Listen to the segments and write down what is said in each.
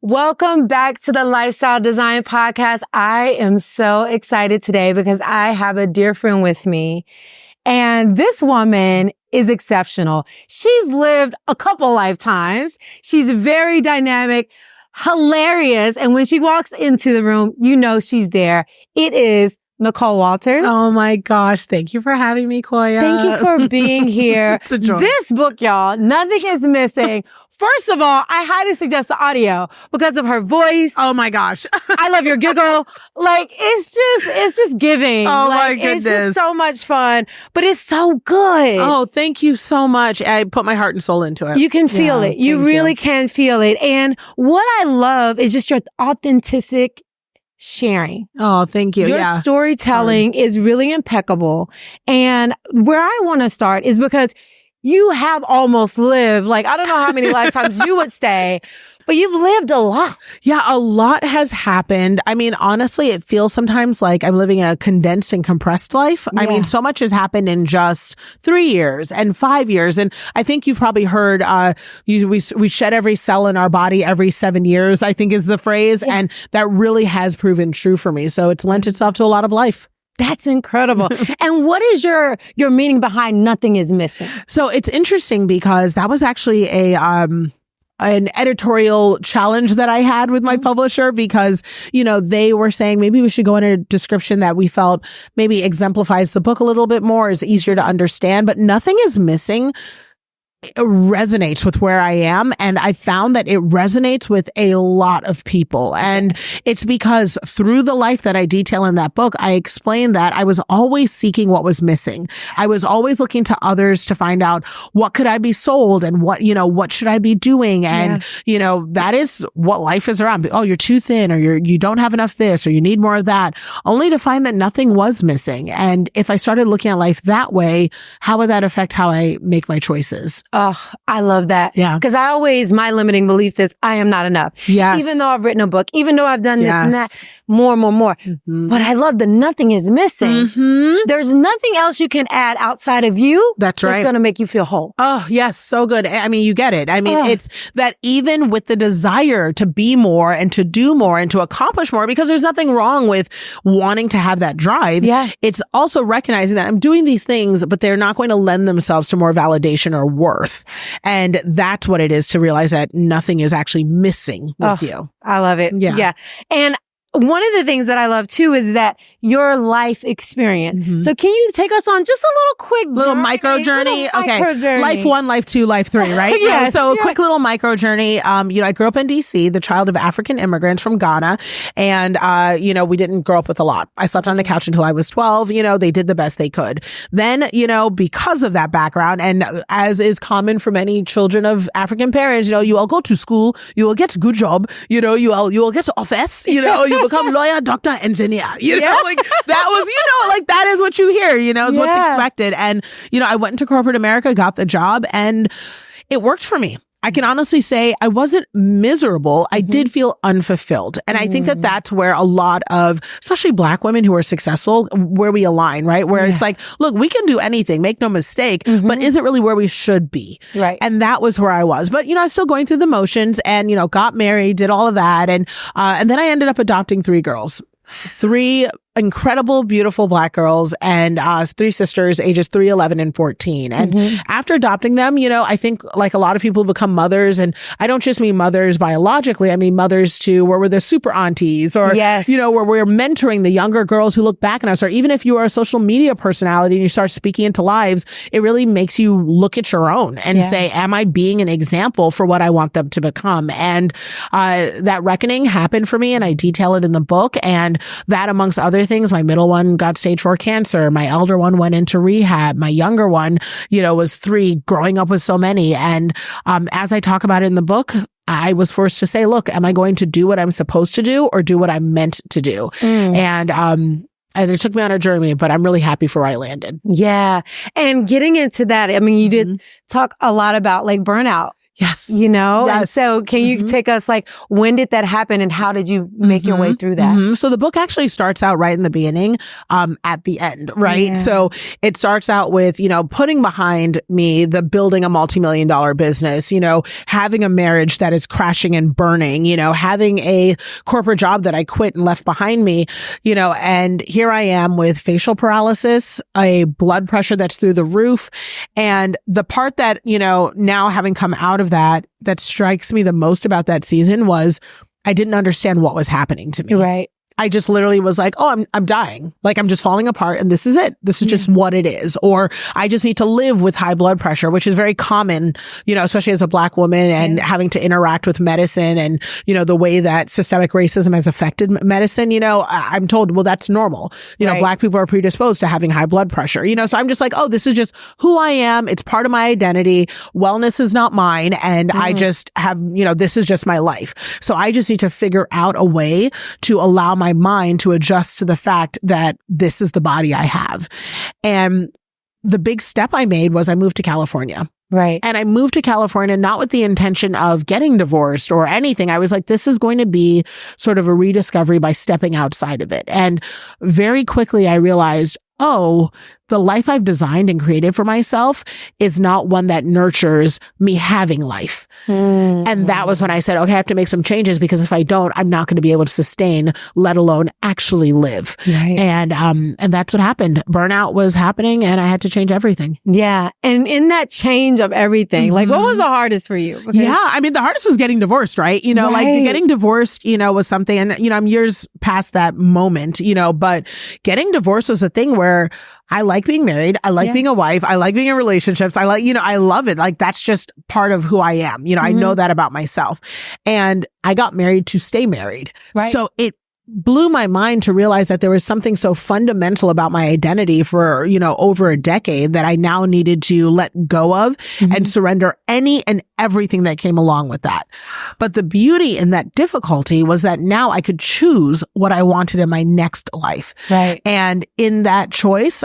Welcome back to the Lifestyle Design Podcast. I am so excited today because I have a dear friend with me. And this woman is exceptional. She's lived a couple lifetimes. She's very dynamic, hilarious. And when she walks into the room, you know she's there. It is Nicole Walters. Oh my gosh. Thank you for having me, Koya. Thank you for being here. It's a joy. This book, y'all, Nothing is Missing. First of all, I highly suggest the audio because of her voice. Oh my gosh. I love your giggle. Like, it's just giving. Oh like, my goodness. It's just so much fun, but it's so good. Oh, thank you so much. I put my heart and soul into it. You can feel it. You really can feel it. And what I love is just your authentic sharing. Oh, thank you. Your storytelling is really impeccable. And where I want to start is because you have almost lived, like, I don't know how many lifetimes you would say, but you've lived a lot. Yeah, a lot has happened. I mean, honestly, it feels sometimes like I'm living a condensed and compressed life. Yeah. I mean, so much has happened in just 3 years and 5 years. And I think you've probably heard, we shed every cell in our body every 7 years, I think is the phrase. Yeah. And that really has proven true for me. So it's lent itself to a lot of life. That's incredible. And what is your meaning behind Nothing is Missing? So it's interesting because that was actually an editorial challenge that I had with my publisher because, you know, they were saying maybe we should go in a description that we felt maybe exemplifies the book a little bit more, is easier to understand, but Nothing is Missing. It resonates with where I am. And I found that it resonates with a lot of people. And it's because through the life that I detail in that book, I explain that I was always seeking what was missing. I was always looking to others to find out what could I be sold and what should I be doing? And, that is what life is around. Oh, you're too thin or you don't have enough this or you need more of that, only to find that nothing was missing. And if I started looking at life that way, how would that affect how I make my choices? Oh, I love that. Yeah. Because my limiting belief is I am not enough. Yes. Even though I've written a book, even though I've done this and that, more. Mm-hmm. But I love the nothing is missing. Mm-hmm. There's nothing else you can add outside of you. That's right. That's going to make you feel whole. Oh, yes. So good. I mean, you get it. I mean, it's that even with the desire to be more and to do more and to accomplish more, because there's nothing wrong with wanting to have that drive. Yeah. It's also recognizing that I'm doing these things, but they're not going to lend themselves to more validation or worth. And that's what it is to realize that nothing is actually missing with you. I love it. Yeah. And one of the things that I love too is that your life experience. Mm-hmm. So can you take us on just a little micro journey? Okay. Life 1, life 2, life 3, right? Yes. So a quick little micro journey. I grew up in DC, the child of African immigrants from Ghana. And, we didn't grow up with a lot. I slept on the couch until I was 12. They did the best they could. Then, because of that background, and as is common for many children of African parents, you will go to school, you will get a good job, you will get to office, you become lawyer, doctor, engineer, that was, that is what you hear, is what's expected. And, I went into corporate America, got the job, and it worked for me. I can honestly say I wasn't miserable. I did feel unfulfilled. And I think that that's where a lot of, especially Black women who are successful, where we align, right? Where it's like, look, we can do anything, make no mistake, but is it really where we should be? Right. And that was where I was. But, I was still going through the motions and, got married, did all of that. And then I ended up adopting 3 girls. 3 incredible, beautiful Black girls and 3 sisters, ages 3, 11, and 14. And after adopting them, I think like a lot of people become mothers. And I don't just mean mothers biologically. I mean mothers to where we're the super aunties or, where we're mentoring the younger girls who look back on us. Or even if you are a social media personality and you start speaking into lives, it really makes you look at your own and say, am I being an example for what I want them to become? And that reckoning happened for me. And I detail it in the book. And that amongst other things, my middle one got stage 4 cancer. My elder one went into rehab. My younger one, was 3, growing up with so many. And as I talk about it in the book, I was forced to say, look, am I going to do what I'm supposed to do or do what I'm meant to do? And it took me on a journey, but I'm really happy for where I landed. Yeah. And getting into that, I mean, you did talk a lot about like burnout. Yes. You know? Yes. And so can you take us like, when did that happen and how did you make your way through that? So the book actually starts out right in the beginning, at the end, right? Yeah. So it starts out with, putting behind me the building a multi-million-dollar business, having a marriage that is crashing and burning, having a corporate job that I quit and left behind me, and here I am with facial paralysis, a blood pressure that's through the roof. And the part that, now having come out of that strikes me the most about that season was I didn't understand what was happening to me. Right. I just literally was like, oh, I'm dying. Like I'm just falling apart and this is it. This is just what it is. Or I just need to live with high blood pressure, which is very common, especially as a Black woman and having to interact with medicine and, the way that systemic racism has affected medicine. I'm told, well, that's normal. Black people are predisposed to having high blood pressure, so I'm just like, oh, this is just who I am. It's part of my identity. Wellness is not mine. And I just have, this is just my life. So I just need to figure out a way to allow my mind to adjust to the fact that this is the body I have. And the big step I made was I moved to California. Right. And I moved to California not with the intention of getting divorced or anything. I was like, this is going to be sort of a rediscovery by stepping outside of it. And very quickly I realized, oh, the life I've designed and created for myself is not one that nurtures me having life. And that was when I said, okay, I have to make some changes because if I don't, I'm not going to be able to sustain, let alone actually live. Right. And that's what happened. Burnout was happening and I had to change everything. Yeah. And in that change of everything, like what was the hardest for you? Because the hardest was getting divorced, right? Like getting divorced, was something, and, I'm years past that moment, but getting divorced was a thing where I like being married. I like being a wife. I like being in relationships. I like, I love it. Like that's just part of who I am. I know that about myself. And I got married to stay married. Right. So it blew my mind to realize that there was something so fundamental about my identity for, over a decade that I now needed to let go of and surrender any and everything that came along with that. But the beauty in that difficulty was that now I could choose what I wanted in my next life. Right. And in that choice,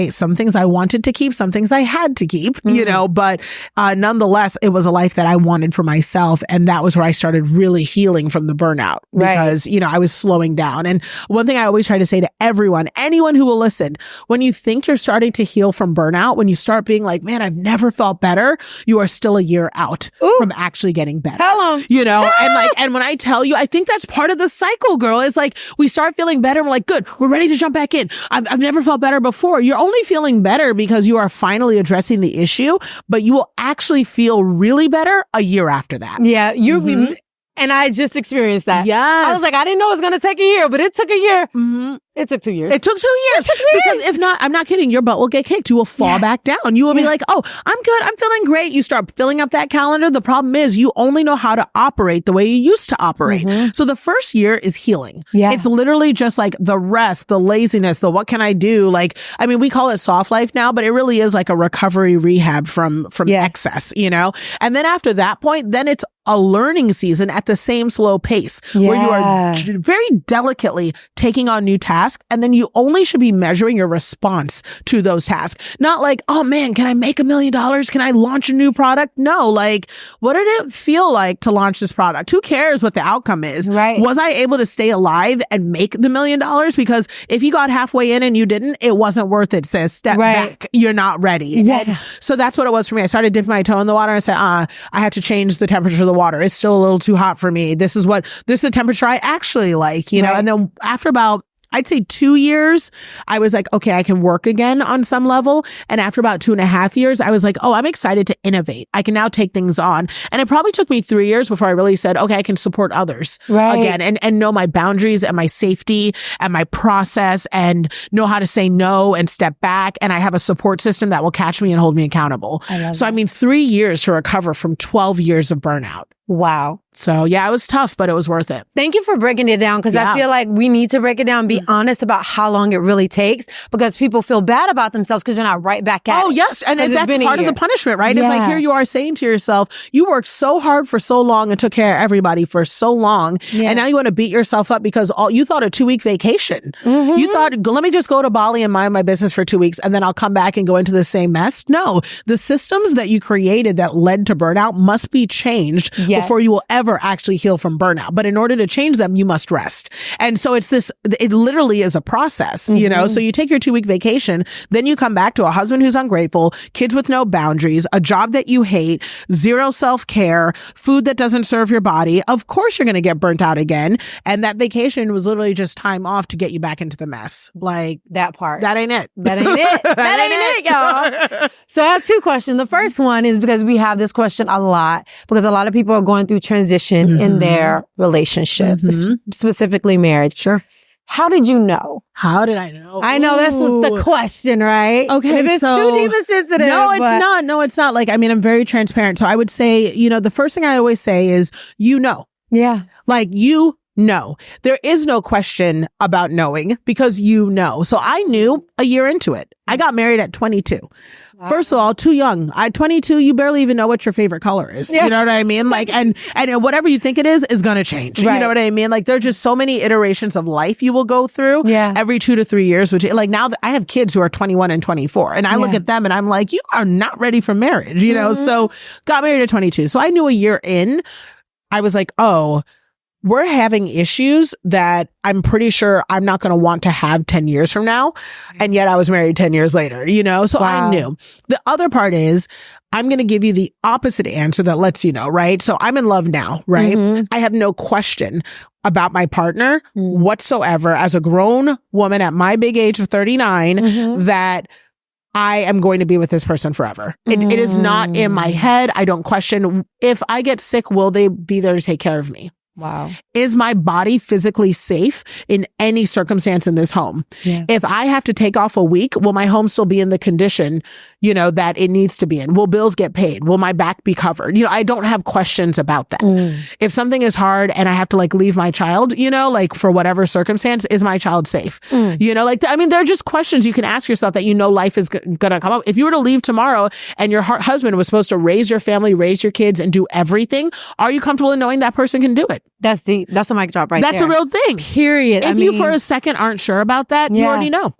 some things I wanted to keep, some things I had to keep, but nonetheless, it was a life that I wanted for myself. And that was where I started really healing from the burnout because, I was slowing down. And one thing I always try to say to anyone who will listen, when you think you're starting to heal from burnout, when you start being like, man, I've never felt better, you are still a year out from actually getting better. Tell them. And when I tell you, I think that's part of the cycle, girl. It's like we start feeling better. We're like, good, we're ready to jump back in. I've never felt better before. You're only feeling better because you are finally addressing the issue, but you will actually feel really better a year after that. Yeah. And I just experienced that. Yes. I was like, I didn't know it was going to take a year, but it took a year. It took 2 years. It took 2 years. Because if not, I'm not kidding, your butt will get kicked. You will fall back down. You will be like, oh, I'm good. I'm feeling great. You start filling up that calendar. The problem is you only know how to operate the way you used to operate. So the first year is healing. Yeah. It's literally just like the rest, the laziness, the what can I do? Like, I mean, we call it soft life now, but it really is like a recovery rehab from excess, And then after that point, then it's a learning season at the same slow pace where you are very delicately taking on new tasks. And then you only should be measuring your response to those tasks. Not like, oh man, can I make $1 million? Can I launch a new product? No, like, what did it feel like to launch this product? Who cares what the outcome is? Right. Was I able to stay alive and make the $1 million? Because if you got halfway in and you didn't, it wasn't worth it, sis. Step back. You're not ready. Yeah. And so that's what it was for me. I started dipping my toe in the water and I said, I have to change the temperature of the water. It's still a little too hot for me. This is the temperature I actually like, know? And then after about, I'd say 2 years, I was like, okay, I can work again on some level. And after about 2.5 years, I was like, oh, I'm excited to innovate. I can now take things on. And it probably took me 3 years before I really said, okay, I can support others again and know my boundaries and my safety and my process and know how to say no and step back. And I have a support system that will catch me and hold me accountable. I mean, 3 years to recover from 12 years of burnout. Wow. So yeah, it was tough, but it was worth it. Thank you for breaking it down, because I feel like we need to break it down and be honest about how long it really takes, because people feel bad about themselves because they're not right back at it. Oh, yes. And that's part of the punishment, right? It's like, here you are saying to yourself, you worked so hard for so long and took care of everybody for so long. And now you want to beat yourself up because you thought a 2-week vacation. You thought, let me just go to Bali and mind my business for 2 weeks and then I'll come back and go into the same mess. No, the systems that you created that led to burnout must be changed before you will ever actually heal from burnout. But in order to change them, you must rest. And so it literally is a process, you know? So you take your 2-week vacation, then you come back to a husband who's ungrateful, kids with no boundaries, a job that you hate, zero self-care, food that doesn't serve your body. Of course, you're going to get burnt out again. And that vacation was literally just time off to get you back into the mess. Like that part. That ain't it. That ain't it. That ain't it, y'all. So I have 2 questions. The first one is because we have this question a lot, because a lot of people are going through transition in their relationships, specifically marriage. Sure. How did you know? How did I know? I know that's the question, right? Okay, and if it's too deep and sensitive. No, it's not. No, it's not. Like, I mean, I'm very transparent. So I would say, you know, the first thing I always say is, you know. Yeah. Like, you know. There is no question about knowing because you know. So I knew a year into it. I got married at 22. Wow. First of all, too young. At 22, you barely even know what your favorite color is. Yeah. You know what I mean? Like, and whatever you think it is going to change. Right. You know what I mean? Like, there are just so many iterations of life you will go through every 2 to 3 years, which, like, now that I have kids who are 21 and 24, and I look at them and I'm like, you are not ready for marriage, you know? So got married at 22. So I knew a year in, I was like, oh, we're having issues that I'm pretty sure I'm not going to want to have 10 years from now. And yet I was married 10 years later, you know? So I knew. The other part is I'm going to give you the opposite answer that lets you know, right? So I'm in love now, right? I have no question about my partner whatsoever as a grown woman at my big age of 39 that I am going to be with this person forever. It is not in my head. I don't question if I get sick, will they be there to take care of me? Wow. Is my body physically safe in any circumstance in this home? Yeah. If I have to take off a week, will my home still be in the condition, you know, that it needs to be in? Will bills get paid? Will my back be covered? You know, I don't have questions about that. If something is hard and I have to like leave my child, you know, like for whatever circumstance, is my child safe? You know, like, I mean, there are just questions you can ask yourself that, you know, life is going to come up. If you were to leave tomorrow and your husband was supposed to raise your family, raise your kids and do everything, are you comfortable in knowing that person can do it? That's deep. That's a mic drop right there. That's a real thing. Period. If you for a second aren't sure about that, you already know.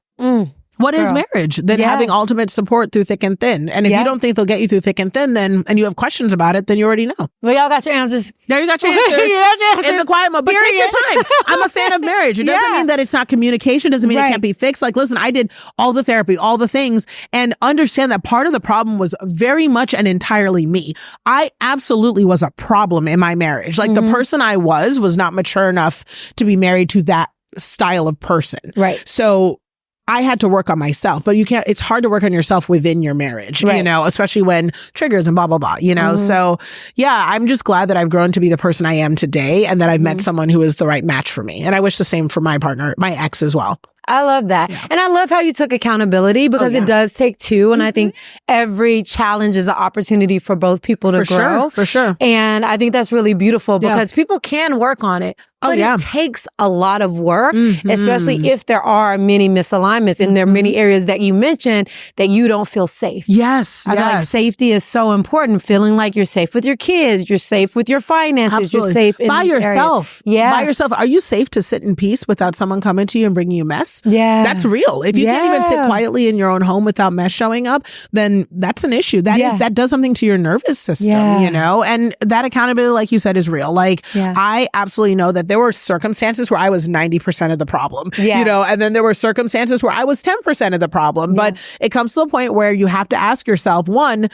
What is marriage? Then having ultimate support through thick and thin. And if you don't think they'll get you through thick and thin, then, and you have questions about it, then you already know. Well, y'all got your answers. Now you got your answers. In the quiet mode. But take your time. I'm a fan of marriage. It doesn't mean that it's not communication. It doesn't mean it can't be fixed. Like, listen, I did all the therapy, all the things, and understand that part of the problem was very much and entirely me. I absolutely was a problem in my marriage. Like, the person I was not mature enough to be married to that style of person. Right. So I had to work on myself, but it's hard to work on yourself within your marriage, you know, especially when triggers and blah, blah, blah, you know? So yeah, I'm just glad that I've grown to be the person I am today and that I've met someone who is the right match for me. And I wish the same for my partner, my ex as well. I love that. Yeah. And I love how you took accountability because it does take two. And I think every challenge is an opportunity for both people to grow. For sure. And I think that's really beautiful because people can work on it. But it takes a lot of work, especially if there are many misalignments and there are many areas that you mentioned that you don't feel safe. Yes. I feel like safety is so important. Feeling like you're safe with your kids, you're safe with your finances, you're safe in by yourself. Areas. Yeah. By yourself. Are you safe to sit in peace without someone coming to you and bringing you mess? Yeah. That's real. If you can't even sit quietly in your own home without mess showing up, then that's an issue. That does something to your nervous system, you know? And that accountability, like you said, is real. Like I absolutely know that there were circumstances where I was 90% of the problem, you know, and then there were circumstances where I was 10% of the problem. But it comes to a point where you have to ask yourself, one,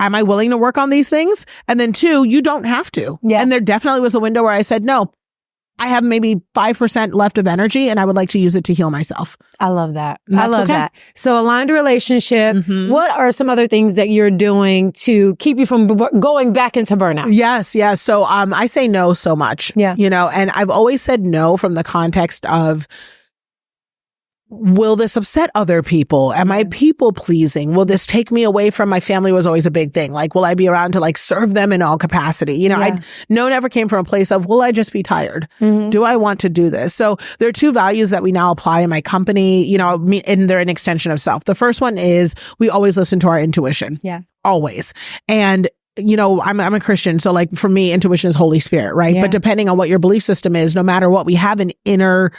am I willing to work on these things? And then two, you don't have to. Yeah. And there definitely was a window where I said, no, I have maybe 5% left of energy and I would like to use it to heal myself. I love that. I love that. So aligned relationship. What are some other things that you're doing to keep you from going back into burnout? Yes. So I say no so much, you know, and I've always said no from the context of will this upset other people? Am I people pleasing? Will this take me away from my family? Was always a big thing. Like, will I be around to like serve them in all capacity? You know, never came from a place of, will I just be tired? Do I want to do this? So there are two values that we now apply in my company, you know, and they're an extension of self. The first one is we always listen to our intuition. Yeah. Always. And you know, I'm a Christian. So like for me, intuition is Holy Spirit, right? Yeah. But depending on what your belief system is, no matter what, we have an inner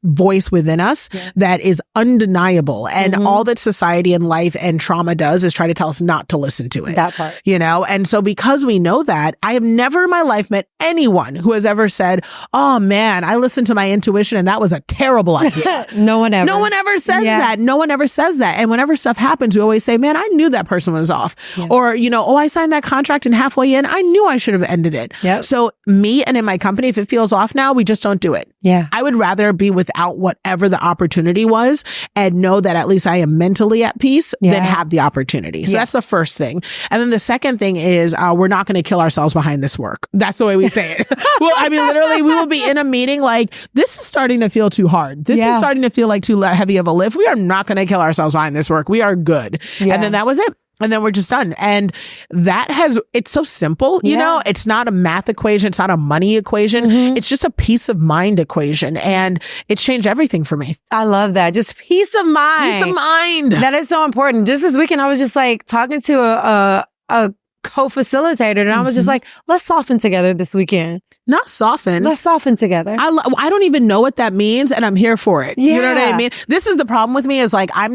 voice within us that is undeniable. And all that society and life and trauma does is try to tell us not to listen to it. That part. You know? And so because we know that, I have never in my life met anyone who has ever said, oh man, I listened to my intuition and that was a terrible idea. No one ever. No one ever says that. No one ever says that. And whenever stuff happens, we always say, man, I knew that person was off. Or, you know, oh, I signed that contract and halfway in, I knew I should have ended it. So me and in my company, if it feels off now, we just don't do it. I would rather be without whatever the opportunity was and know that at least I am mentally at peace than have the opportunity. So that's the first thing. And then the second thing is we're not going to kill ourselves behind this work. That's the way we say it. Well, I mean, literally, we will be in a meeting like, this is starting to feel too hard. This is starting to feel like too heavy of a lift. We are not going to kill ourselves behind this work. We are good. And then that was it. And then we're just done. And it's so simple, you know, it's not a math equation. It's not a money equation. It's just a peace of mind equation. And it's changed everything for me. I love that. Just peace of mind. Peace of mind. That is so important. Just this weekend, I was just like talking to a co-facilitator and I was just like, let's soften together this weekend. Not soften. Let's soften together. I don't even know what that means and I'm here for it. You know what I mean? This is the problem with me is like, I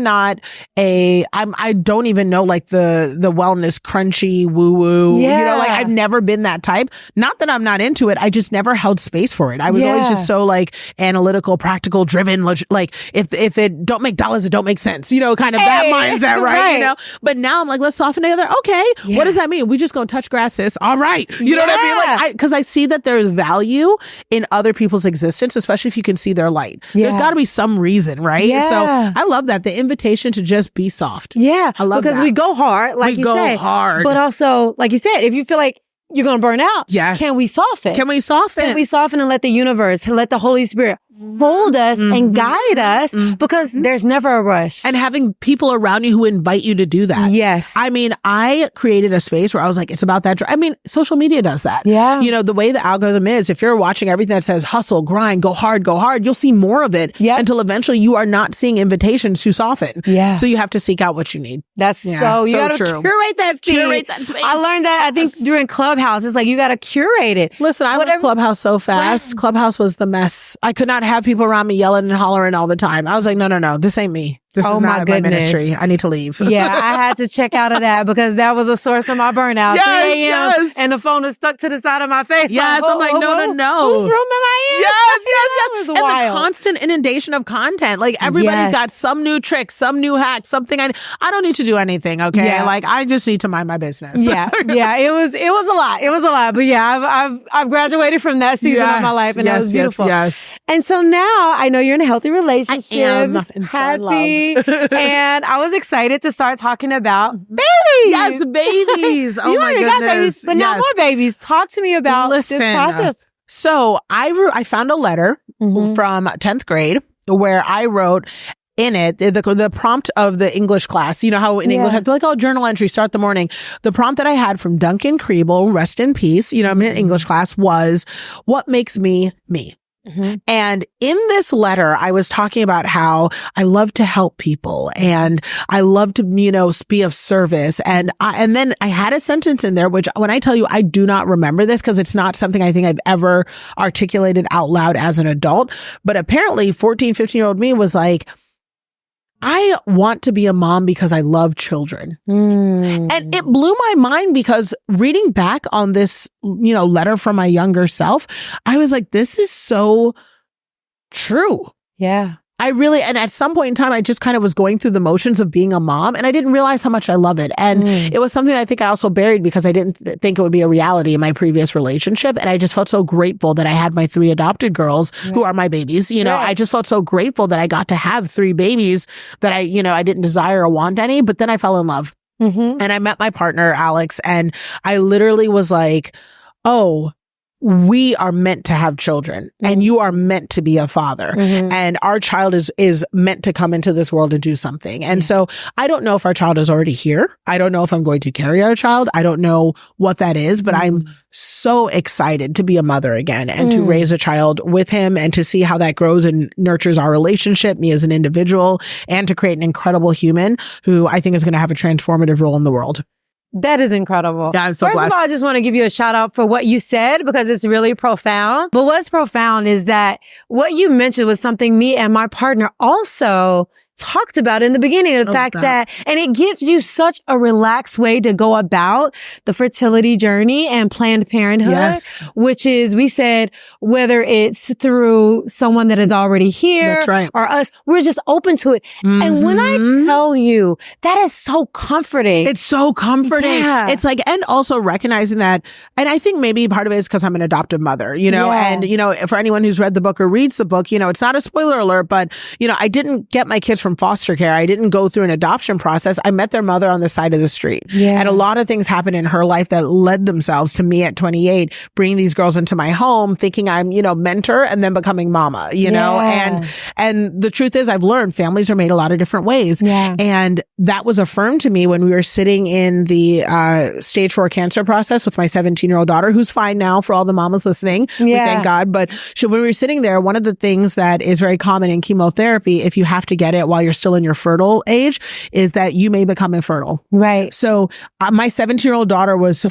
don't even know like the wellness crunchy woo woo, you know, like I've never been that type. Not that I'm not into it. I just never held space for it. I was always just so like analytical, practical, driven, like if it don't make dollars, it don't make sense, you know, kind of that mindset, right? You know, but now I'm like, let's soften together. Okay. What does that mean? We just gonna touch grass, sis. All right. You know what I mean? Like, because I see that there's value in other people's existence, especially if you can see their light. There's got to be some reason, right? So I love that. The invitation to just be soft. I love that. Because we go hard, like you say. We go hard. But also, like you said, if you feel like you're going to burn out, can we soften? Can we soften? Can we soften and let the universe, let the Holy Spirit hold us and guide us because there's never a rush. And having people around you who invite you to do that. Yes. I mean, I created a space where I was like, it's about that. I mean, social media does that. You know, the way the algorithm is, if you're watching everything that says hustle, grind, go hard, you'll see more of it until eventually you are not seeing invitations to soften. So you have to seek out what you need. That's you gotta curate that feed. Curate that space. I learned that, I think, during Clubhouse. It's like, you gotta curate it. Listen, I left Clubhouse so fast. Clubhouse was the mess. I could not have people around me yelling and hollering all the time. I was like, no, this ain't me. This is not my ministry. I need to leave. I had to check out of that because that was a source of my burnout. 3 a.m. and the phone is stuck to the side of my face. I'm like, no. Whose room am I in? Yes. And the constant inundation of content. Like everybody's got some new trick, some new hack, something. I don't need to do anything. Okay. Like I just need to mind my business. It was a lot. It was a lot. But I've graduated from that season of my life and it was beautiful. And so now I know you're in a healthy relationship. I am happy. And I was excited to start talking about babies. Yes, babies. Oh my goodness. Got babies, but not more babies. Talk to me about this process. So I found a letter from 10th grade where I wrote in it, the prompt of the English class, you know how in English I have to be like, oh, journal entry, start the morning. The prompt that I had from Duncan Kriebel, rest in peace, you know, I'm in English class, was what makes me me. And in this letter, I was talking about how I love to help people and I love to, you know, be of service. And then I had a sentence in there, which when I tell you, I do not remember this because it's not something I think I've ever articulated out loud as an adult. But apparently 14, 15-year-old me was like, I want to be a mom because I love children. And it blew my mind because reading back on this, you know, letter from my younger self, I was like, this is so true. I really, and at some point in time, I just kind of was going through the motions of being a mom and I didn't realize how much I love it. And it was something I think I also buried because I didn't think it would be a reality in my previous relationship. And I just felt so grateful that I had my 3 adopted girls who are my babies. You know, I just felt so grateful that I got to have 3 babies that I didn't desire or want any, but then I fell in love and I met my partner, Alex, and I literally was like, oh, we are meant to have children and you are meant to be a father and our child is meant to come into this world and do something. And so I don't know if our child is already here. I don't know if I'm going to carry our child. I don't know what that is, but I'm so excited to be a mother again and to raise a child with him and to see how that grows and nurtures our relationship, me as an individual, and to create an incredible human who I think is going to have a transformative role in the world. That is incredible. Yeah, I'm so First blessed. of all, I just want to give you a shout out for what you said because it's really profound. But what's profound is that what you mentioned was something me and my partner also talked about in the beginning, the fact that, and it gives you such a relaxed way to go about the fertility journey and Planned Parenthood, which is, we said, whether it's through someone that is already here or us, we're just open to it. And when I tell you, that is so comforting. It's so comforting. Yeah. It's like, and also recognizing that, and I think maybe part of it is because I'm an adoptive mother, you know, and, you know, for anyone who's read the book or reads the book, you know, it's not a spoiler alert, but, you know, I didn't get my kids from foster care. I didn't go through an adoption process. I met their mother on the side of the street. And a lot of things happened in her life that led themselves to me at 28, bringing these girls into my home, thinking I'm, you know, mentor and then becoming mama, you know, and the truth is I've learned families are made a lot of different ways. And that was affirmed to me when we were sitting in the stage 4 cancer process with my 17-year-old daughter, who's fine now for all the mamas listening. We thank God. But when we were sitting there, one of the things that is very common in chemotherapy, if you have to get it while you're still in your fertile age, is that you may become infertile. Right. So my 17-year-old daughter was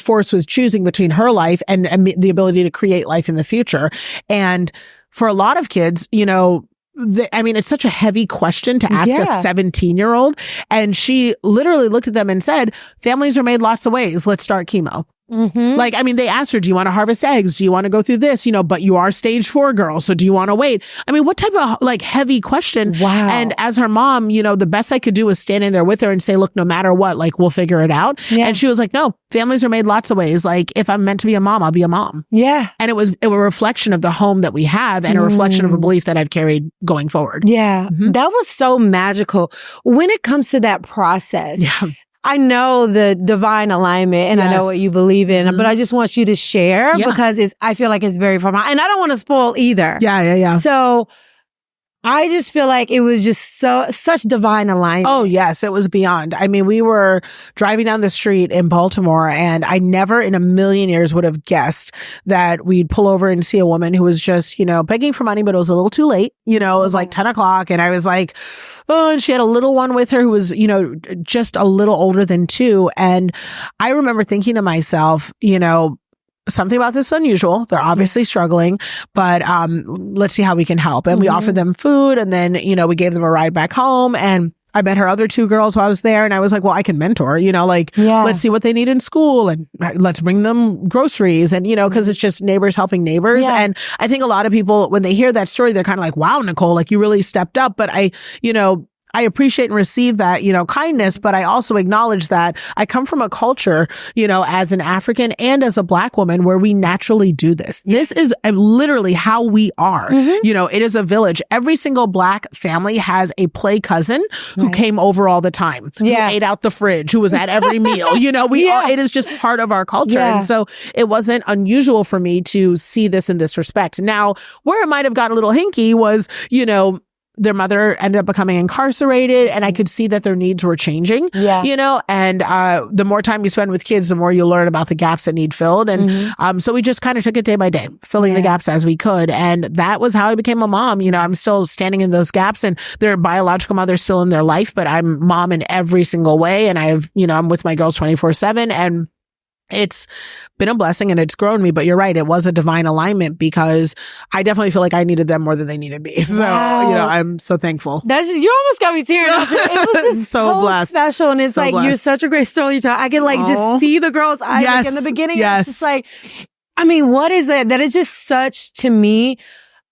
choosing between her life and the ability to create life in the future. And for a lot of kids, you know, I mean, it's such a heavy question to ask a 17-year-old. And she literally looked at them and said, families are made lots of ways. Let's start chemo. Like, I mean, they asked her, do you want to harvest eggs? Do you want to go through this? You know, but you are stage 4 girl. So do you want to wait? I mean, what type of like heavy question? Wow. And as her mom, you know, the best I could do was stand in there with her and say, look, no matter what, like, we'll figure it out. And she was like, no, families are made lots of ways. Like, if I'm meant to be a mom, I'll be a mom. And it was a reflection of the home that we have and a reflection of a belief that I've carried going forward. That was so magical. When it comes to that process, I know the divine alignment and I know what you believe in, but I just want you to share because I feel like it's very profound. And I don't want to spoil either. So I just feel like it was just such divine alignment. Oh, yes, it was beyond. I mean, we were driving down the street in Baltimore and I never in a million years would have guessed that we'd pull over and see a woman who was just, you know, begging for money, but it was a little too late. You know, it was like 10 o'clock and I was like, oh, and she had a little one with her who was, you know, just a little older than 2. And I remember thinking to myself, you know, something about this is unusual. They're obviously struggling, but let's see how we can help. And we offered them food and then, you know, we gave them a ride back home. And I met her other 2 girls while I was there and I was like, well, I can mentor, you know, like, let's see what they need in school and let's bring them groceries and, you know, cause it's just neighbors helping neighbors. And I think a lot of people, when they hear that story, they're kind of like, wow, Nicole, like you really stepped up. But I appreciate and receive that, you know, kindness, but I also acknowledge that I come from a culture, you know, as an African and as a Black woman where we naturally do this. This is literally how we are. You know, it is a village. Every single Black family has a play cousin who came over all the time, who ate out the fridge, who was at every meal. You know, it is just part of our culture. And so it wasn't unusual for me to see this in this respect. Now, where it might have gotten a little hinky was, you know, their mother ended up becoming incarcerated and I could see that their needs were changing, you know, and the more time you spend with kids, the more you learn about the gaps that need filled. And so we just kind of took it day by day, filling the gaps as we could. And that was how I became a mom. You know, I'm still standing in those gaps and their biological mother's still in their life, but I'm mom in every single way. And I have, you know, I'm with my girls 24/7 and it's been a blessing and it's grown me, but you're right. It was a divine alignment because I definitely feel like I needed them more than they needed me. So, you know, I'm so thankful. You almost got me tearing up. It was just so blessed. Special. And it's so like, blessed. You're such a great storyteller. I can like just see the girl's eyes like in the beginning. It's just like, I mean, what is that? That is just such, to me,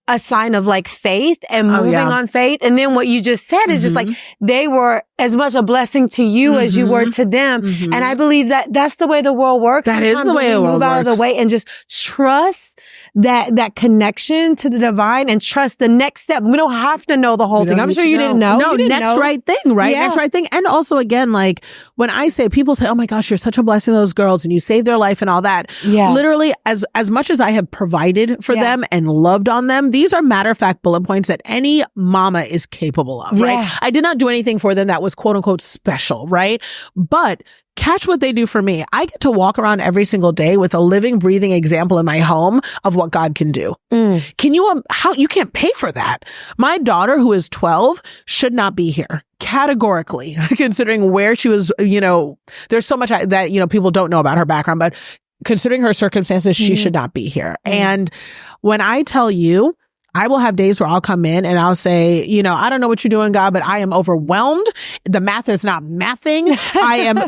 a sign of like faith and moving on faith. And then what you just said is just like, they were as much a blessing to you as you were to them. And I believe that that's the way the world works. That is the way the world works. Move out of the way and just trust that connection to the divine and trust the next step. We don't have to know the whole thing. I'm sure you didn't know. No, you didn't next know. right thing, right? Yeah. Next right thing. And also, again, like when I say, people say, oh my gosh, you're such a blessing to those girls and you saved their life and all that. Yeah. Literally, as much as I have provided for them and loved on them, these are matter of fact bullet points that any mama is capable of, right? I did not do anything for them that was quote unquote special, right? But catch what they do for me. I get to walk around every single day with a living, breathing example in my home of what God can do. Can you, you can't pay for that. My daughter, who is 12, should not be here. Categorically, considering where she was, there's so much that, people don't know about her background, but considering her circumstances, she should not be here. And when I tell you, I will have days where I'll come in and I'll say, I don't know what you're doing, God, but I am overwhelmed. The math is not mathing.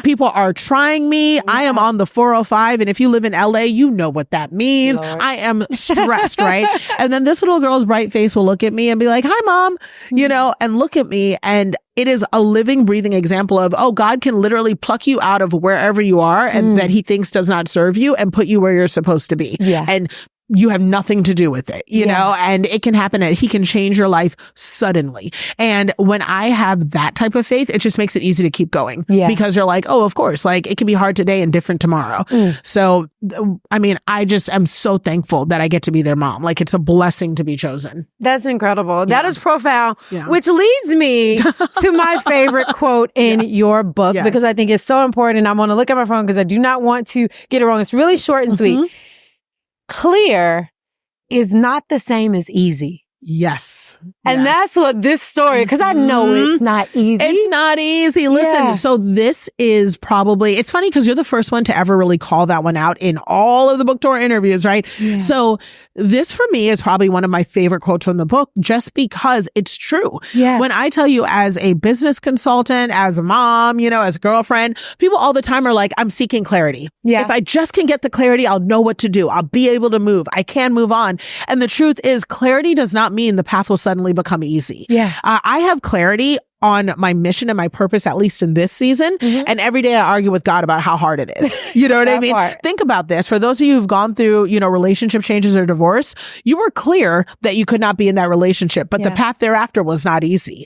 People are trying me. Yeah. I am on the 405. And if you live in LA, you know what that means. Lord. I am stressed, right? And then this little girl's bright face will look at me and be like, hi, Mom, and look at me. And it is a living, breathing example of, God can literally pluck you out of wherever you are and that he thinks does not serve you and put you where you're supposed to be. Yeah. And you have nothing to do with it, know, and it can happen that he can change your life suddenly. And when I have that type of faith, it just makes it easy to keep going because you're like, oh, of course, like it can be hard today and different tomorrow. So, I just am so thankful that I get to be their mom. Like it's a blessing to be chosen. That's incredible. That is profound, which leads me to my favorite quote in your book, because I think it's so important. And I'm going to look at my phone because I do not want to get it wrong. It's really short and sweet. Clear is not the same as easy. Yes. And that's what this story, because I know it's not easy. It's not easy. Listen, so this is probably, it's funny because you're the first one to ever really call that one out in all of the book tour interviews, right? Yeah. So this for me is probably one of my favorite quotes from the book just because it's true. Yeah. When I tell you as a business consultant, as a mom, as a girlfriend, people all the time are like, I'm seeking clarity. Yeah. If I just can get the clarity, I'll know what to do. I'll be able to move. I can move on. And the truth is clarity does not mean the path will suddenly become easy. Yeah. I have clarity on my mission and my purpose, at least in this season. And every day I argue with God about how hard it is. You know what I mean? Think about this. For those of you who've gone through, relationship changes or divorce, you were clear that you could not be in that relationship, but the path thereafter was not easy.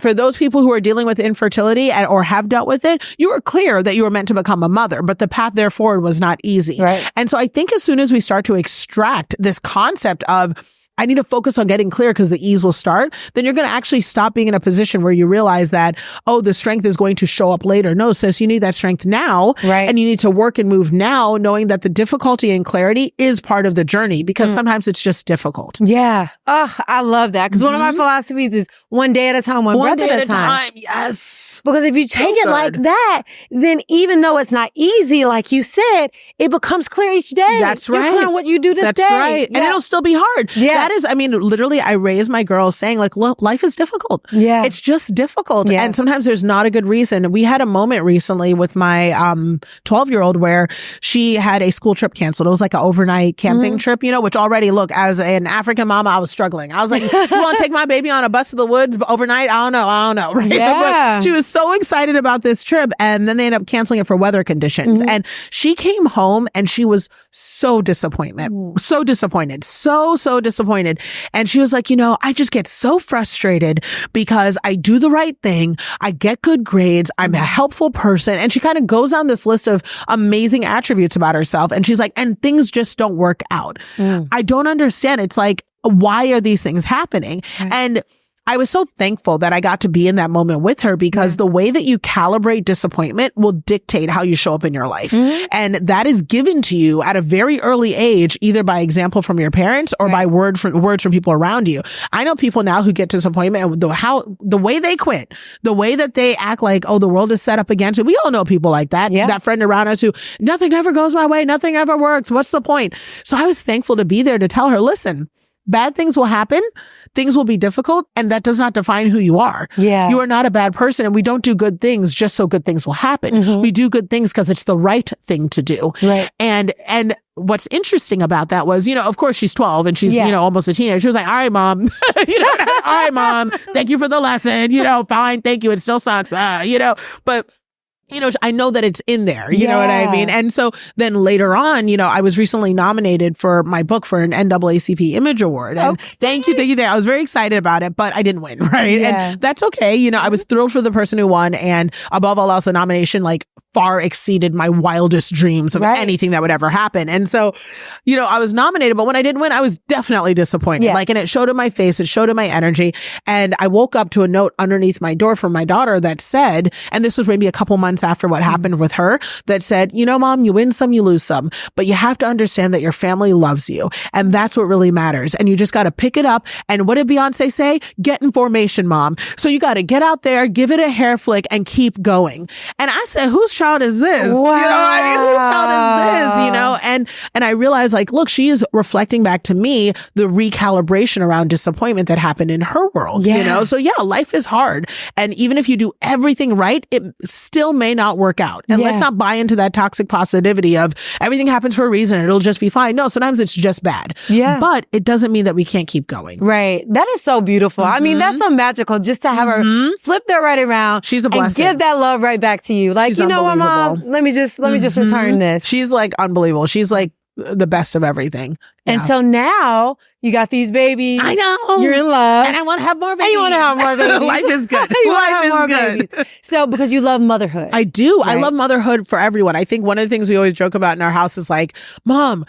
For those people who are dealing with infertility or have dealt with it, you were clear that you were meant to become a mother, but the path there forward was not easy. Right. And so I think as soon as we start to extract this concept of, I need to focus on getting clear because the ease will start, then you're going to actually stop being in a position where you realize that, the strength is going to show up later. No, sis, you need that strength now. Right. And you need to work and move now, knowing that the difficulty and clarity is part of the journey because sometimes it's just difficult. Yeah. Oh, I love that. Because one of my philosophies is one day at a time, one breath at a time. Yes. Because if you take it like that, then even though it's not easy, like you said, it becomes clear each day. That's right. You're clear on what you do this day. That's right. Yeah. And it'll still be hard. Yeah. That is, literally, I raise my girls saying like, look, life is difficult. Yeah. It's just difficult. Yeah. And sometimes there's not a good reason. We had a moment recently with my 12-year-old where she had a school trip canceled. It was like an overnight camping trip, which already, look, as an African mama, I was struggling. I was like, you want to take my baby on a bus to the woods overnight? I don't know. Right. Yeah. But she was so excited about this trip. And then they ended up canceling it for weather conditions. And she came home and she was so disappointed. So disappointed. So disappointed. And she was like, I just get so frustrated because I do the right thing. I get good grades. I'm a helpful person. And she kind of goes on this list of amazing attributes about herself. And she's like, and things just don't work out. I don't understand. It's like, why are these things happening? And I was so thankful that I got to be in that moment with her because the way that you calibrate disappointment will dictate how you show up in your life. And that is given to you at a very early age, either by example from your parents or by words from people around you. I know people now who get disappointment and the way they quit, the way that they act like, the world is set up against it. We all know people like that. Yeah. That friend around us who nothing ever goes my way. Nothing ever works. What's the point? So I was thankful to be there to tell her, listen, bad things will happen. Things will be difficult, and that does not define who you are. Yeah. You are not a bad person, and we don't do good things just so good things will happen. We do good things because it's the right thing to do. Right. And what's interesting about that was, of course she's 12 and she's, almost a teenager. She was like, all right, Mom, all right, Mom, thank you for the lesson. Fine. Thank you. It still sucks. But I know that it's in there. You know what I mean? And so then later on, I was recently nominated for my book for an NAACP Image Award. And thank you. I was very excited about it, but I didn't win, right? Yeah. And that's okay. I was thrilled for the person who won. And above all else, the nomination far exceeded my wildest dreams of anything that would ever happen. And so, I was nominated, but when I didn't win, I was definitely disappointed. Yeah. And it showed in my face, it showed in my energy. And I woke up to a note underneath my door from my daughter that said, and this was maybe a couple months after what happened with her, that said, Mom, you win some, you lose some, but you have to understand that your family loves you. And that's what really matters. And you just got to pick it up. And what did Beyonce say? Get in formation, Mom. So you got to get out there, give it a hair flick and keep going. And I said, whose child is this? Wow. Whose child is this? And I realized look, she is reflecting back to me the recalibration around disappointment that happened in her world, So life is hard. And even if you do everything right, it still may not work out. And let's not buy into that toxic positivity of everything happens for a reason. It'll just be fine. No, sometimes it's just bad. Yeah. But it doesn't mean that we can't keep going. Right. That is so beautiful. I mean, that's so magical just to have her flip that right around. She's a blessing. And give that love right back to you. She's you know what, Mom? Let me just return this. She's unbelievable. She's the best of everything. And so now you got these babies. I know. You're in love. And I want to have more babies. And you want to have more babies. Life is good. Life is good. Babies. So because you love motherhood. I do. Right? I love motherhood for everyone. I think one of the things we always joke about in our house is Mom,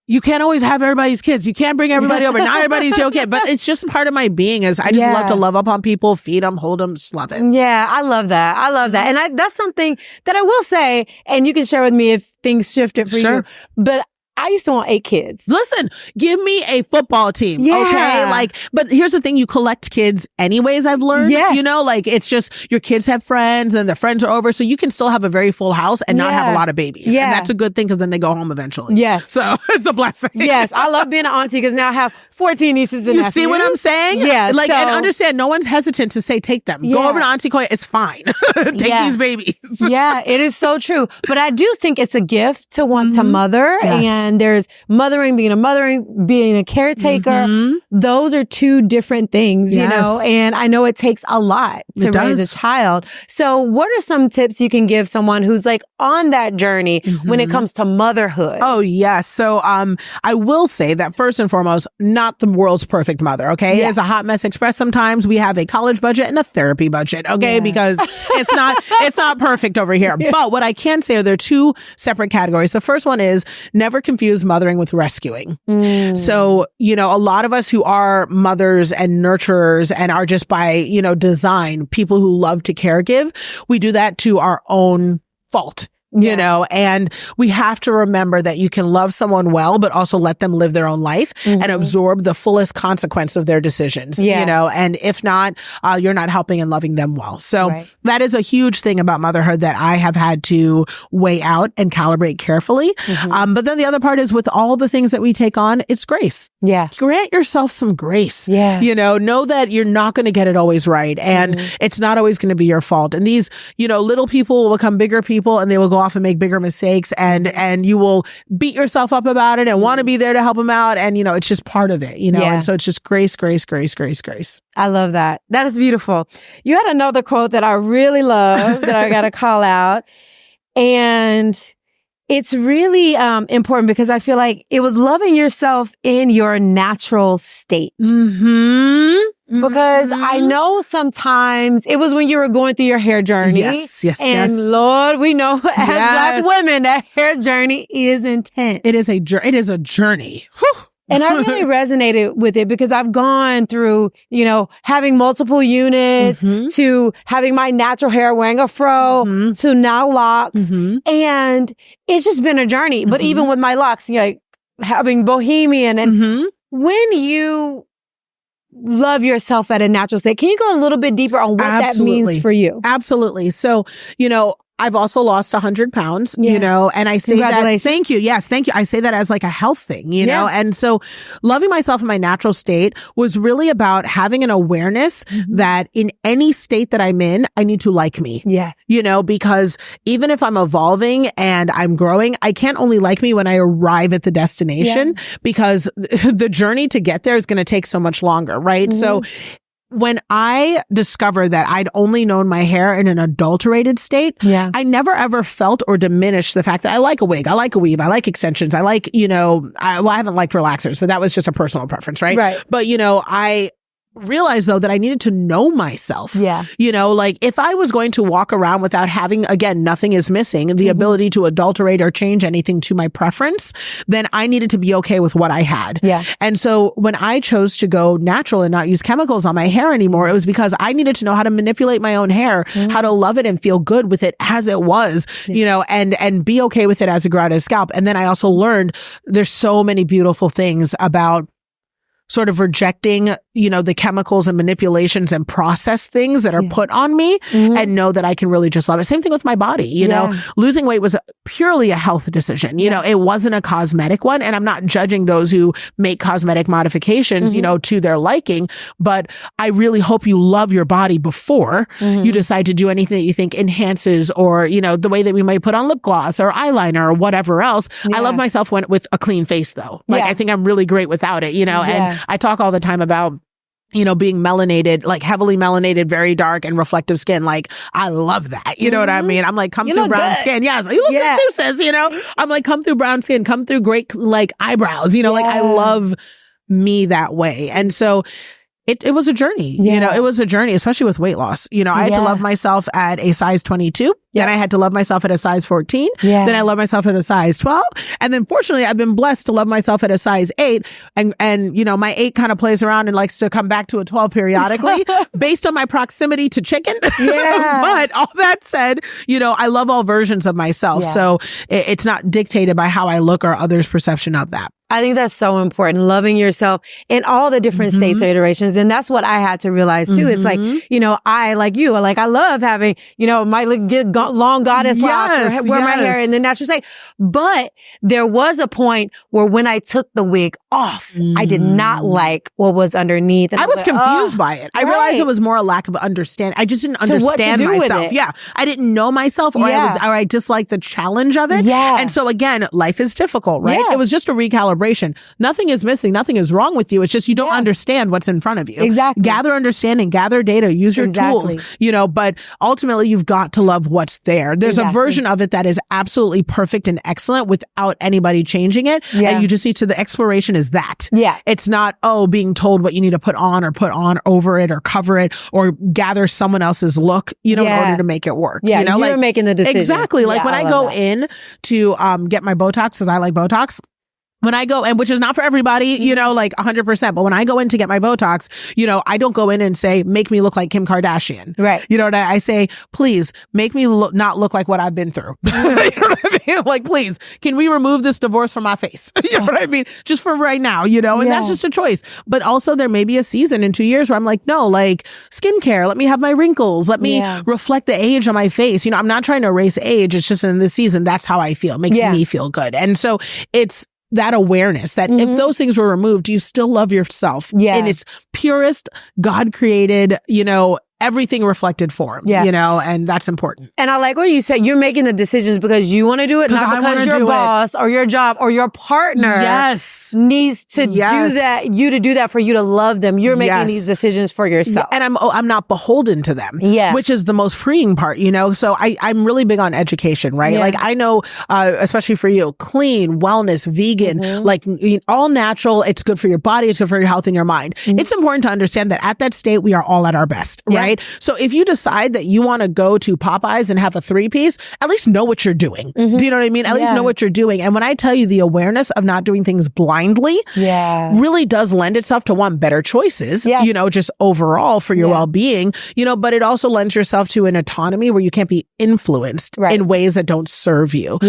you can't always have everybody's kids. You can't bring everybody over. Not everybody's your kid. But it's just part of my being is I just love to love up on people, feed them, hold them, just love it. Yeah, I love that. And that's something that I will say, and you can share with me if things shifted for you. But I used to want 8 kids. Listen, give me a football team. Yeah. Okay. But here's the thing. You collect kids anyways, I've learned. Yeah. It's just your kids have friends and their friends are over. So you can still have a very full house and not have a lot of babies. Yeah. And that's a good thing because then they go home eventually. Yes. So it's a blessing. Yes. I love being an auntie because now I have 14 nieces and nephews. You see what I'm saying? Yeah. And understand, no one's hesitant to say, take them. Go over to Auntie Koya. It's fine. Take these babies. Yeah, it is so true. But I do think it's a gift to want to mother. Yes. And there's mothering, being a caretaker. Those are two different things, and I know it takes a lot to raise a child. So what are some tips you can give someone who's on that journey when it comes to motherhood? Oh, yes. So I will say that first and foremost, not the world's perfect mother, okay? Yeah. It's a hot mess express sometimes. We have a college budget and a therapy budget, okay? Yeah. Because it's not perfect over here. Yeah. But what I can say are there are 2 separate categories. The first one is never confuse mothering with rescuing. So, a lot of us who are mothers and nurturers and are just by, design, people who love to caregive, we do that to our own fault. And we have to remember that you can love someone well, but also let them live their own life and absorb the fullest consequence of their decisions, and if not, you're not helping and loving them well. So that is a huge thing about motherhood that I have had to weigh out and calibrate carefully. But then the other part is with all the things that we take on, it's grace. Yeah. Grant yourself some grace. Yeah. Know that you're not going to get it always right. And it's not always going to be your fault. And these, little people will become bigger people and they will go off and make bigger mistakes and you will beat yourself up about it and want to be there to help them out. And, it's just part of it, and so it's just grace. I love that. That is beautiful. You had another quote that I really love that I got to call out. And it's really important because I feel like it was loving yourself in your natural state. Because I know sometimes it was when you were going through your hair journey. Yes. And Lord, we know as Black women, that hair journey is intense. It is a journey. Whew. And I really resonated with it because I've gone through, having multiple units to having my natural hair, wearing a fro to now locks. And it's just been a journey. But even with my locks, having bohemian and when you love yourself at a natural state, can you go a little bit deeper on what that means for you? Absolutely. So, I've also lost 100 pounds, and I say that, thank you. Yes, thank you. I say that as a health thing, know, and so loving myself in my natural state was really about having an awareness that in any state that I'm in, I need to like me. Yeah. Because even if I'm evolving and I'm growing, I can't only like me when I arrive at the destination because the journey to get there is going to take so much longer, right? So when I discovered that I'd only known my hair in an adulterated state, I never ever felt or diminished the fact that I like a wig, I like a weave, I like extensions, I like, I haven't liked relaxers, but that was just a personal preference, right? Right. But, I realized though that I needed to know myself. Yeah. Like if I was going to walk around without having, again, nothing is missing, the ability to adulterate or change anything to my preference, then I needed to be okay with what I had. Yeah. And so when I chose to go natural and not use chemicals on my hair anymore, it was because I needed to know how to manipulate my own hair, how to love it and feel good with it as it was, and be okay with it as it grew out of his scalp. And then I also learned there's so many beautiful things about sort of rejecting, the chemicals and manipulations and process things that are put on me and know that I can really just love it. Same thing with my body, you know, losing weight was purely a health decision. It wasn't a cosmetic one. And I'm not judging those who make cosmetic modifications, to their liking, but I really hope you love your body before you decide to do anything that you think enhances or, the way that we might put on lip gloss or eyeliner or whatever else. I love myself with a clean face though. I think I'm really great without it, and I talk all the time about being melanated, like heavily melanated, very dark and reflective skin. Like, I love that. You know what I mean? I'm like, come through brown skin. Yes. You look good too, sis, I'm like, come through brown skin, come through great, like eyebrows, like I love me that way. And so it was a journey, it was a journey, especially with weight loss. I had to love myself at a size 22. Then I had to love myself at a size 14. Then I love myself at a size 12. And then fortunately, I've been blessed to love myself at a size 8. And my 8 kind of plays around and likes to come back to a 12 periodically based on my proximity to chicken. But all that said, I love all versions of myself. So it's not dictated by how I look or others' perception of that. I think that's so important. Loving yourself in all the different states or iterations. And that's what I had to realize too. It's like, I, like you, I love having, my long goddess locks or wear my hair in the natural state. But there was a point where when I took the wig off, I did not like what was underneath. And I was confused by it. I realized it was more a lack of understanding. I just didn't understand myself. I didn't know myself or I disliked the challenge of it. And so again, life is difficult, right? It was just a recalibration. Nothing is missing. Nothing is wrong with you. It's just you don't understand what's in front of you. Exactly. Gather understanding, gather data, use your tools, but ultimately you've got to love what's there. There's a version of it that is absolutely perfect and excellent without anybody changing it. And you just need to, the exploration is that. It's not, being told what you need to put on over it or cover it or gather someone else's look, in order to make it work. You're making the decision. Exactly. Like when I go in to get my Botox, because I like Botox. When I go, and which is not for everybody, 100%, but when I go in to get my Botox, I don't go in and say, make me look like Kim Kardashian. Right. I say, please make me not look like what I've been through. You know what I mean? Like, please, can we remove this divorce from my face? You know what I mean? Just for right now, and that's just a choice. But also there may be a season in 2 years where I'm like, no, like skincare, let me have my wrinkles. Let me reflect the age on my face. I'm not trying to erase age. It's just in this season, that's how I feel. It makes me feel good. And so it's that awareness that if those things were removed, you still love yourself in its purest, God created, everything reflected form, and that's important. And I like what you said. You're making the decisions because you want to do it, not because your boss or your job or your partner needs to do that, you to do that for you to love them. You're making these decisions for yourself. And I'm not beholden to them, which is the most freeing part, So I'm really big on education, right? Like I know, especially for you, clean, wellness, vegan, like all natural. It's good for your body. It's good for your health and your mind. It's important to understand that at that state, we are all at our best, right? So if you decide that you want to go to Popeyes and have a 3-piece, at least know what you're doing. Do you know what I mean? At least know what you're doing. And when I tell you the awareness of not doing things blindly really does lend itself to better choices, just overall for your well-being, but it also lends yourself to an autonomy where you can't be influenced in ways that don't serve you,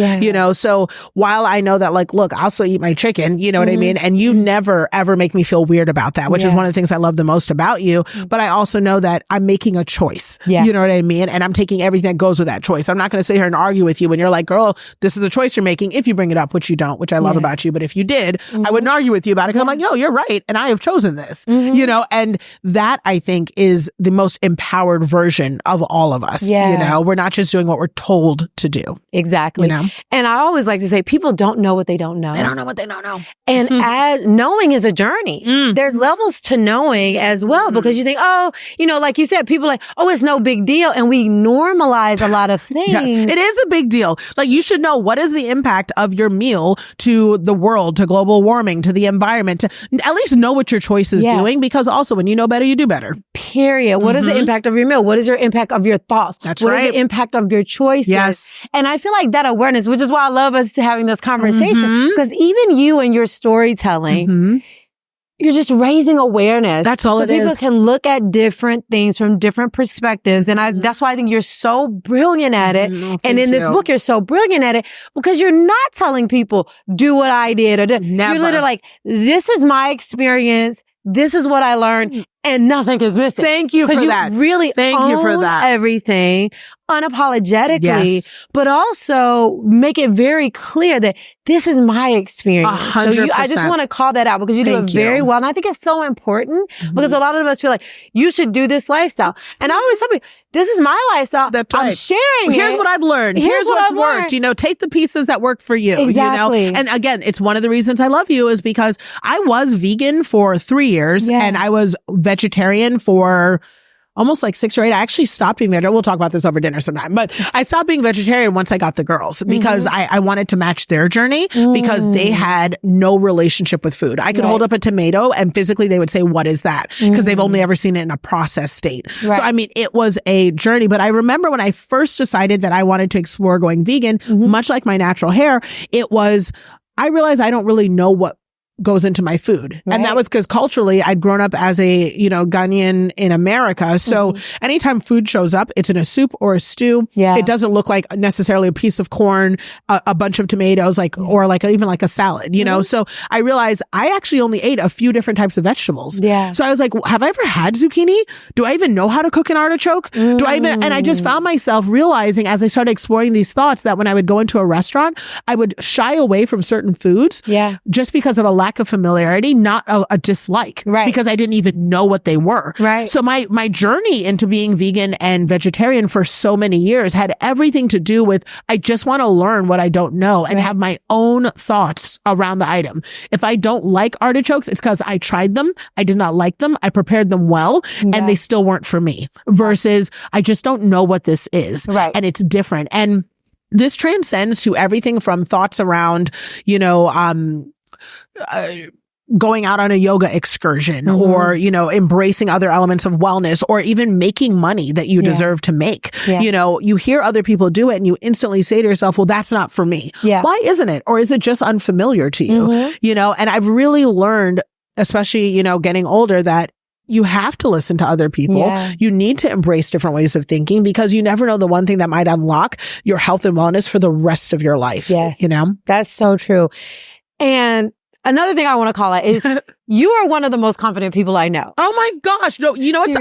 So while I know that like, look, I'll still eat my chicken, you know what I mean? And you never, ever make me feel weird about that, which is one of the things I love the most about you. But I also know that I'm making a choice. Yeah. You know what I mean? And I'm taking everything that goes with that choice. I'm not going to sit here and argue with you when you're like, girl, this is the choice you're making. If you bring it up, which you don't, which I love about you. But if you did, I wouldn't argue with you about it because I'm like, no, you're right. And I have chosen this, you know, and that I think is the most empowered version of all of us. Yeah. You know, we're not just doing what we're told to do. Exactly. You know? And I always like to say, people don't know what they don't know. They don't know what they don't know. And as knowing is a journey, there's levels to knowing as well, because you think, oh, you know, like you said, people are like, oh, it's no big deal. And we normalize a lot of things. Yes, it is a big deal. Like you should know, what is the impact of your meal to the world, to global warming, to the environment, to at least know what your choice is doing, because also when you know better, you do better. Period. What is the impact of your meal? What is your impact of your thoughts? That's what right. What is the impact of your choices? Yes. And I feel like that awareness, which is why I love us having this conversation, because even you and your storytelling, you're just raising awareness. That's all it is. So people can look at different things from different perspectives. And that's why I think you're so brilliant at it. And in this book, you're so brilliant at it because you're not telling people, do what I did. Or Never. You're literally like, this is my experience. This is what I learned. And nothing is missing. Thank you for that. You really Thank you for own that. everything unapologetically, Yes. but also make it very clear that this is my experience. 100%. I just want to call that out because you do it very well. And I think it's so important because a lot of us feel like you should do this lifestyle. And I always tell people, this is my lifestyle. That's right. I'm sharing Here's what I've learned. Here's what's worked. You know, take the pieces that work for you. Exactly. You know? And again, it's one of the reasons I love you is because I was vegan for 3 years and I was vegetarian for almost like 6 or 8. I actually stopped being vegetarian. We'll talk about this over dinner sometime, but I stopped being vegetarian once I got the girls because I wanted to match their journey because they had no relationship with food. I could hold up a tomato and physically they would say, what is that? Because they've only ever seen it in a processed state. So, I mean, it was a journey, but I remember when I first decided that I wanted to explore going vegan, much like my natural hair, I realized I don't really know what goes into my food. And that was because culturally I'd grown up as a, you know, Ghanaian in America. So anytime food shows up, it's in a soup or a stew. It doesn't look like necessarily a piece of corn, a bunch of tomatoes, like, or like even like a salad, you know? So I realized I actually only ate a few different types of vegetables. So I was like, have I ever had zucchini? Do I even know how to cook an artichoke? Do I even, and I just found myself realizing as I started exploring these thoughts that when I would go into a restaurant, I would shy away from certain foods just because of a lack of familiarity, not a dislike, because I didn't even know what they were. So my journey into being vegan and vegetarian for so many years had everything to do with, I just want to learn what I don't know and have my own thoughts around the item. If I don't like artichokes, it's because I tried them. I did not like them. I prepared them well and they still weren't for me versus I just don't know what this is. And it's different. And this transcends to everything from thoughts around, you know, going out on a yoga excursion or, you know, embracing other elements of wellness or even making money that you deserve to make. You know, you hear other people do it and you instantly say to yourself, well, that's not for me. Why isn't it? Or is it just unfamiliar to you? You know, and I've really learned, especially, you know, getting older, that you have to listen to other people. You need to embrace different ways of thinking because you never know the one thing that might unlock your health and wellness for the rest of your life. You know, that's so true. And another thing I want to call it is you are one of the most confident people I know. Oh my gosh. No, you know what?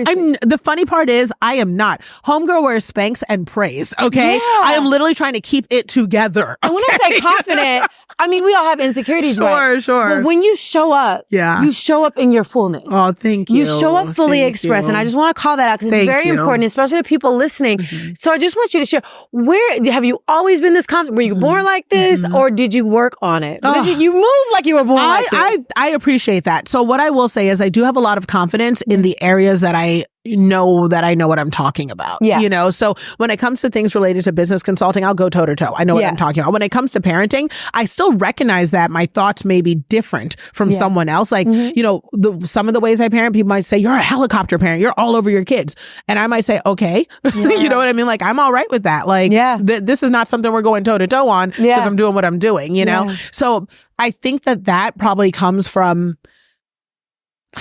The funny part is I am not. Homegirl wears Spanx and prays. Okay. I am literally trying to keep it together. And when I say confident, I mean, we all have insecurities. Sure. But when you show up, you show up in your fullness. Oh, thank you. You show up fully expressed. And I just want to call that out because it's very important, especially to people listening. So I just want you to share, where have you always been this confident? Were you born like this or did you work on it? You move like you were born like this. I appreciate that. So what I will say is I do have a lot of confidence in the areas that I know what I'm talking about. You know, so when it comes to things related to business consulting, I'll go toe to toe. I know what I'm talking about. When it comes to parenting, I still recognize that my thoughts may be different from someone else. Like, you know, some of the ways I parent, people might say, you're a helicopter parent. You're all over your kids. And I might say, okay, you know what I mean? Like, I'm all right with that. Like, this is not something we're going toe to toe on because I'm doing what I'm doing, you know? So I think that probably comes from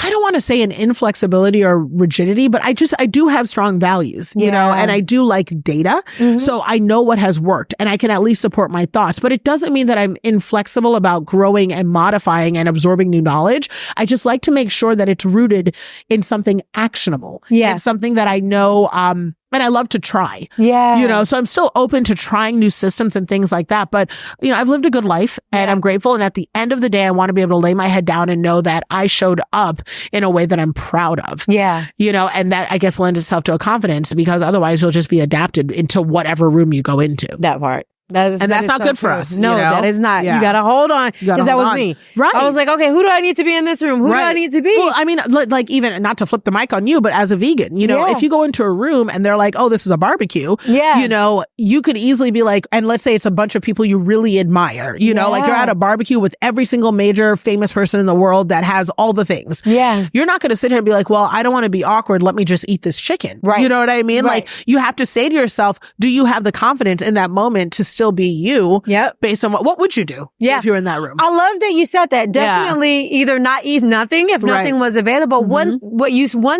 I don't want to say an inflexibility or rigidity, but I do have strong values, you know, and I do like data. So I know what has worked and I can at least support my thoughts, but it doesn't mean that I'm inflexible about growing and modifying and absorbing new knowledge. I just like to make sure that it's rooted in something actionable. And something that I know, and I love to try. You know, so I'm still open to trying new systems and things like that. But, you know, I've lived a good life and I'm grateful. And at the end of the day, I want to be able to lay my head down and know that I showed up in a way that I'm proud of. You know, and that I guess lends itself to a confidence, because otherwise you'll just be adapted into whatever room you go into. That part. That's not so good for true. us. No, you know? that is not. You got to hold on. Because that was me. Right. I was like, okay, who do I need to be in this room? Who do I need to be? Well, I mean, like even not to flip the mic on you, but as a vegan, you know, if you go into a room and they're like, oh, this is a barbecue, you know, you could easily be like, and let's say it's a bunch of people you really admire, you know, like you're at a barbecue with every single major famous person in the world that has all the things. You're not going to sit here and be like, well, I don't want to be awkward. Let me just eat this chicken. You know what I mean? Like you have to say to yourself, do you have the confidence in that moment to still be you? Based on what would you do if you're in that room? I love that you said that. Definitely either not eat nothing if nothing was available. One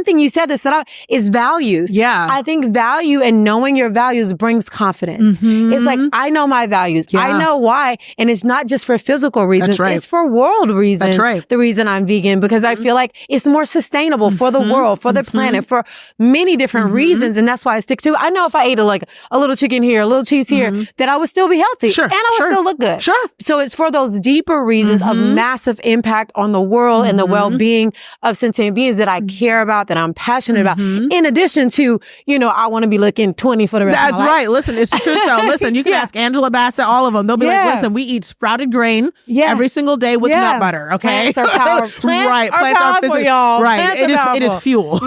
thing you said that stood out is values. I think value and knowing your values brings confidence. It's like, I know my values. I know why. And it's not just for physical reasons. It's for world reasons. The reason I'm vegan, because I feel like it's more sustainable for the world, for the planet, for many different reasons. And that's why I stick to it. I know if I ate a little chicken here, a little cheese here, that I would still be healthy. And I would still look good. So it's for those deeper reasons of massive impact on the world and the well-being of sentient beings that I care about, that I'm passionate about. In addition to, you know, I want to be looking 20 for the rest of my life. That's right. Listen, it's the truth though. Listen, you can ask Angela Bassett, all of them. They'll be like, listen, we eat sprouted grain every single day with nut butter. Okay. Plants are powerful. Plants are powerful, y'all. Right. It is fuel.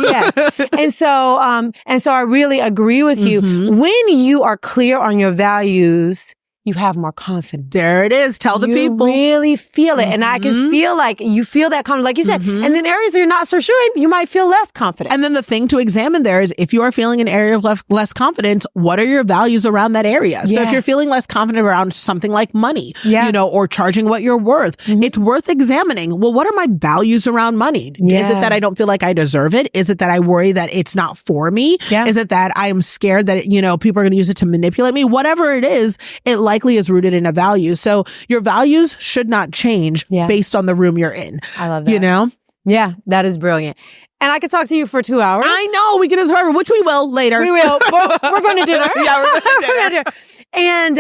And so I really agree with you. When you are clear on your values, you have more confidence. There it is. Tell the people. You really feel it. And I can feel like you feel that confidence, like you said. And then areas you're not so sure in, you might feel less confident. And then the thing to examine there is, if you are feeling an area of less confidence, what are your values around that area? So if you're feeling less confident around something like money, you know, or charging what you're worth, it's worth examining. Well, what are my values around money? Is it that I don't feel like I deserve it? Is it that I worry that it's not for me? Is it that I am scared that, you know, people are going to use it to manipulate me? Whatever it is, it likely is rooted in a value. So your values should not change based on the room you're in. I love that. You know? Yeah, that is brilliant. And I could talk to you for 2 hours. I know. We can just hurry, which we will later. We will. We're going to dinner. We're going to dinner. And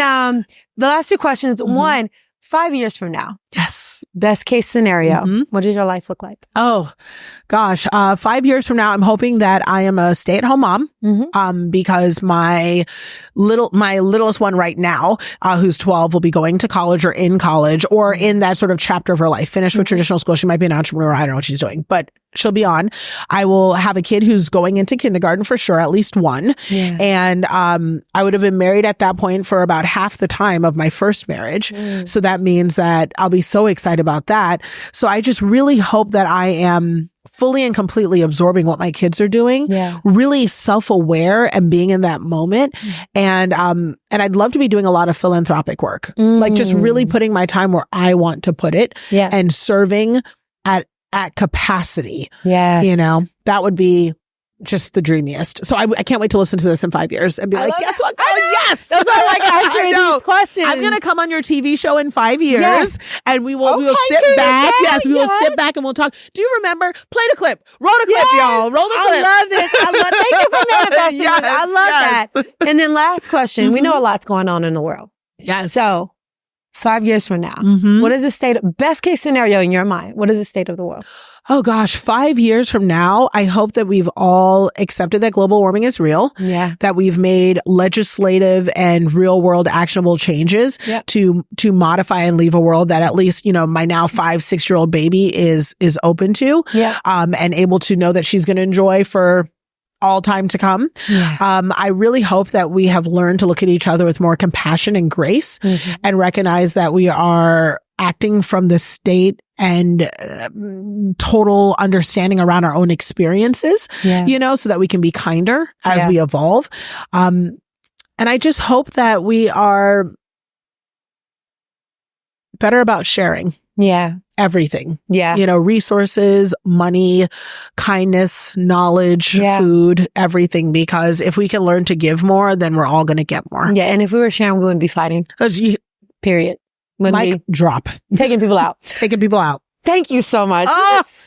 the last two questions. One, 5 years from now. Yes. Best case scenario. What does your life look like? Oh, gosh. 5 years from now, I'm hoping that I am a stay-at-home mom. Because my littlest one right now, who's 12, will be going to college or in college or in that sort of chapter of her life. Finished with traditional school. She might be an entrepreneur. I don't know what she's doing, but she'll be on. I will have a kid who's going into kindergarten for sure, at least one. And I would have been married at that point for about half the time of my first marriage. So that means that I'll be so excited about that. So I just really hope that I am fully and completely absorbing what my kids are doing, really self-aware and being in that moment. And I'd love to be doing a lot of philanthropic work, like just really putting my time where I want to put it and serving at capacity. You know, that would be just the dreamiest. So I can't wait to listen to this in 5 years and be like, guess what? Oh, yes. That's why I like answering these questions. I'm going to come on your TV show in 5 years and we will sit back. Yes, we will sit back and we'll talk. Do you remember? Play the clip. Roll the clip, y'all. Roll the clip. I love this. Thank you for manifesting. I love that. And then last question. We know a lot's going on in the world. So 5 years from now, what is the best case scenario in your mind? What is the state of the world? Oh gosh, 5 years from now, I hope that we've all accepted that global warming is real. That we've made legislative and real world actionable changes to modify and leave a world that at least, you know, my now 5-6-year-old baby is open to, and able to know that she's going to enjoy for all time to come. I really hope that we have learned to look at each other with more compassion and grace and recognize that we are acting from the state and total understanding around our own experiences, you know, so that we can be kinder as we evolve. And I just hope that we are better about sharing. everything. Yeah. You know, resources, money, kindness, knowledge, food, everything. Because if we can learn to give more, then we're all going to get more. Yeah. And if we were sharing, we wouldn't be fighting. Period. Mic drop. Taking people out. Taking people out. Thank you so much.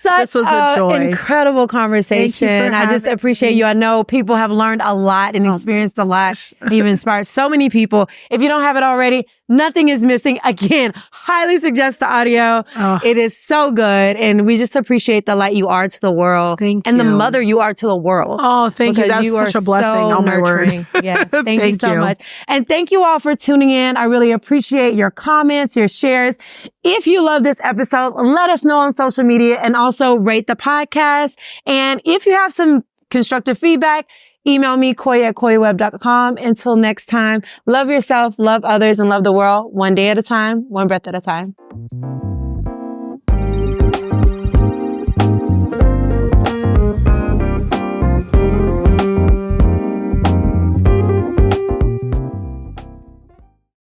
This was a joy. Incredible conversation. I just appreciate you. I know people have learned a lot and experienced a lot. You've inspired so many people. If you don't have it already, nothing is missing. Again, highly suggest the audio. It is so good. And we just appreciate the light you are to the world. Thank you. And the mother you are to the world. Oh, thank you. That's such a blessing. So oh, my nurturing. word. Yeah. Thank you so much. And thank you all for tuning in. I really appreciate your comments, your shares. If you love this episode, let us know on social media and also rate the podcast. And if you have some constructive feedback, email me, Koya at koyaweb.com. Until next time, love yourself, love others, and love the world one day at a time, one breath at a time.